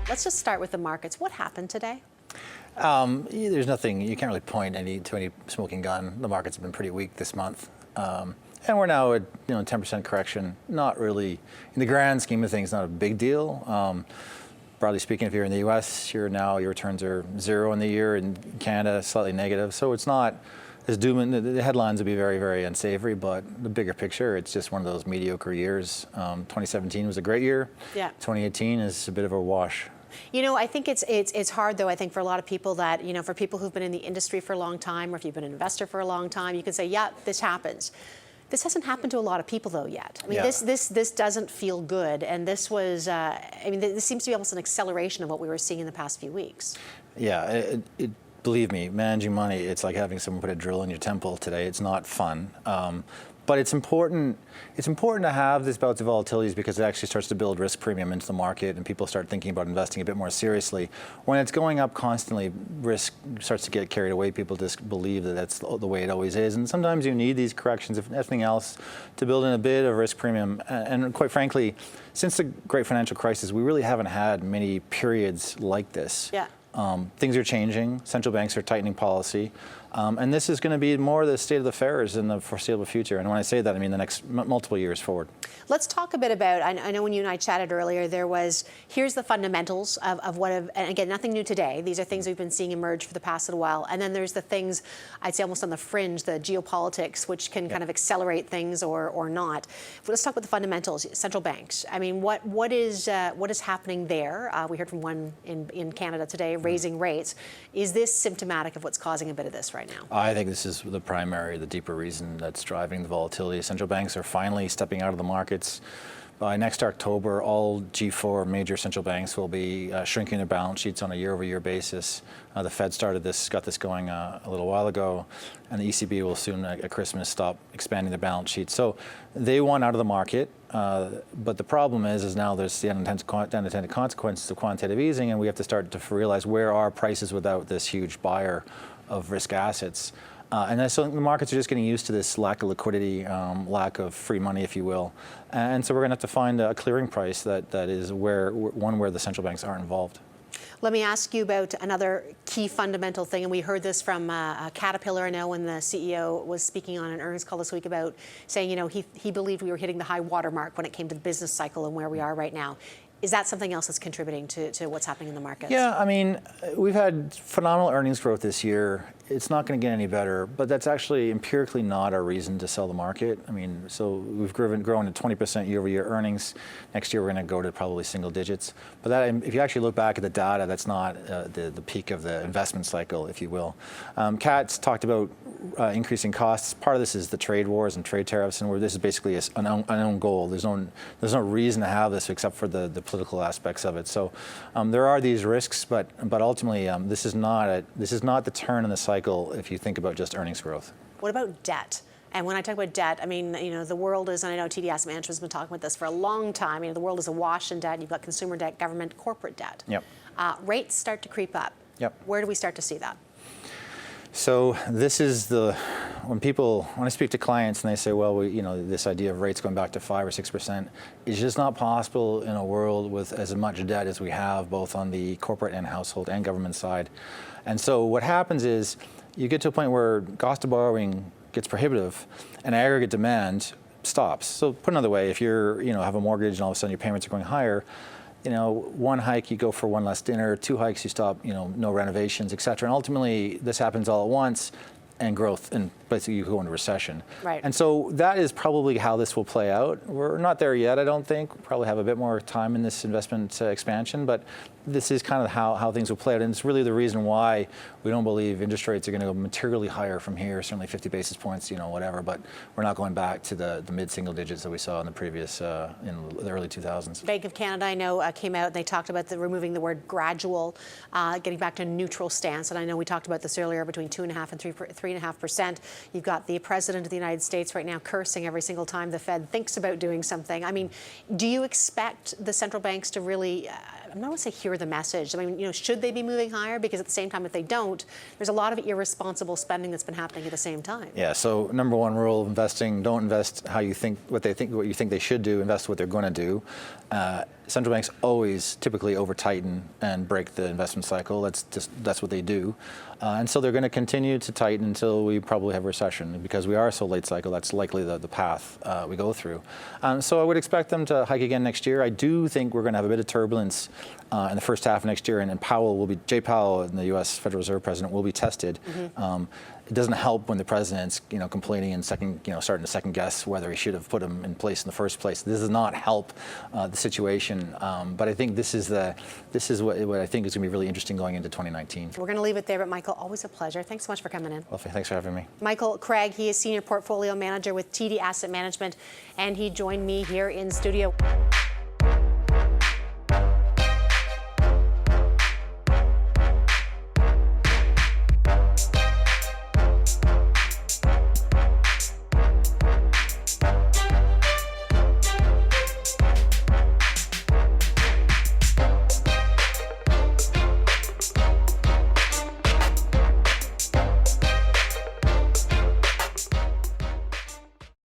Let's just start with the markets. What happened today? There's nothing, you can't really point to any smoking gun. The markets have been pretty weak this month. And we're now at 10% correction. Not really, in the grand scheme of things, not a big deal. Broadly speaking, if you're in the US, your returns are zero in the year. In Canada, slightly negative. So it's not as doom. The headlines would be very, very unsavory, but the bigger picture, it's just one of those mediocre years. 2017 was a great year. Yeah. 2018 is a bit of a wash. I think it's hard, though, I think, for a lot of people that, for people who've been in the industry for a long time, or if you've been an investor for a long time, you can say, yeah, this happens. This hasn't happened to a lot of people, though, yet. I mean, yeah. this doesn't feel good, and this was, this seems to be almost an acceleration of what we were seeing in the past few weeks. Yeah, believe me, managing money, it's like having someone put a drill in your temple today. It's not fun. But it's important to have these bouts of volatilities because it actually starts to build risk premium into the market and people start thinking about investing a bit more seriously. When it's going up constantly, risk starts to get carried away. People just believe that that's the way it always is. And sometimes you need these corrections, if nothing else, to build in a bit of risk premium. And quite frankly, since the great financial crisis, we really haven't had many periods like this. Yeah. Things are changing. Central banks are tightening policy. And this is going to be more the state of the affairs in the foreseeable future. And when I say that, I mean the next multiple years forward. Let's talk a bit about, I know when you and I chatted earlier, here's the fundamentals of what have, and again, nothing new today. These are things we've been seeing emerge for the past little while. And then there's the things, I'd say almost on the fringe, the geopolitics, which can kind of accelerate things or not. But let's talk about the fundamentals, central banks. I mean, what is happening there? We heard from one in Canada today, raising rates. Is this symptomatic of what's causing a bit of this right now? I think this is the deeper reason that's driving the volatility. Central banks are finally stepping out of the markets. By next October, all G4 major central banks will be shrinking their balance sheets on a year-over-year basis. The Fed got this going a little while ago, and the ECB will soon, at Christmas, stop expanding their balance sheets. So they want out of the market, but the problem is now there's the unintended consequences of quantitative easing, and we have to start to realize where are prices without this huge buyer of risk assets. And so the markets are just getting used to this lack of liquidity, lack of free money, if you will. And so we're going to have to find a clearing price that is where the central banks aren't involved. Let me ask you about another key fundamental thing, and we heard this from Caterpillar, I know, when the CEO was speaking on an earnings call this week about saying, he believed we were hitting the high water mark when it came to the business cycle and where we are right now. Is that something else that's contributing to what's happening in the markets? Yeah, I mean, we've had phenomenal earnings growth this year. It's not going to get any better, but that's actually empirically not a reason to sell the market. I mean, so we've grown to 20% year-over-year earnings. Next year, we're going to go to probably single digits. But that, if you actually look back at the data, that's not the peak of the investment cycle, if you will. Kat's talked about increasing costs. Part of this is the trade wars and trade tariffs, and where this is basically an unknown goal. There's no reason to have this except for the political aspects of it. So there are these risks, but ultimately, this is not the turn in the cycle if you think about just earnings growth. What about debt? And when I talk about debt, I mean, the world is, and I know TD Asset Management has been talking about this for a long time, the world is awash in debt. You've got consumer debt, government, corporate debt. Yep. Rates start to creep up. Yep. Where do we start to see that? So this is when I speak to clients and they say, well, this idea of rates going back to 5 or 6% is just not possible in a world with as much debt as we have, both on the corporate and household and government side. And so what happens is you get to a point where cost of borrowing gets prohibitive and aggregate demand stops. So put another way, if you're, have a mortgage and all of a sudden your payments are going higher, one hike, you go for one less dinner, 2 hikes, you stop, no renovations, et cetera. And ultimately, this happens all at once, and growth, and basically you go into recession. Right. And so that is probably how this will play out. We're not there yet, I don't think. We'll probably have a bit more time in this investment expansion, but this is kind of how things will play out. And it's really the reason why we don't believe interest rates are going to go materially higher from here, certainly 50 basis points, whatever, but we're not going back to the mid-single digits that we saw in the previous, in the early 2000s. Bank of Canada, I know, came out and they talked about removing the word gradual, getting back to a neutral stance. And I know we talked about this earlier, between 2.5% and 3.5%. You've got the President of the United States right now cursing every single time the Fed thinks about doing something. I mean, do you expect the central banks to really I'm not going to say hear the message. I mean, should they be moving higher? Because at the same time, if they don't, there's a lot of irresponsible spending that's been happening at the same time. Yeah. So number one rule of investing: don't invest how you think, what you think they should do. Invest what they're going to do. Central banks always typically over tighten and break the investment cycle. That's what they do, and so they're going to continue to tighten until we probably have a recession, because we are so late cycle. That's likely the path we go through. So I would expect them to hike again next year. I do think we're going to have a bit of turbulence in the first half of next year, and Jay Powell, the U.S. Federal Reserve President, will be tested. It doesn't help when the president's complaining and starting to second guess whether he should have put him in place in the first place. This does not help the situation. But I think this is what I think is going to be really interesting going into 2019. We're going to leave it there, but Michael, always a pleasure. Thanks so much for coming in. Well, thanks for having me. Michael Craig, he is Senior Portfolio Manager with TD Asset Management, and he joined me here in studio.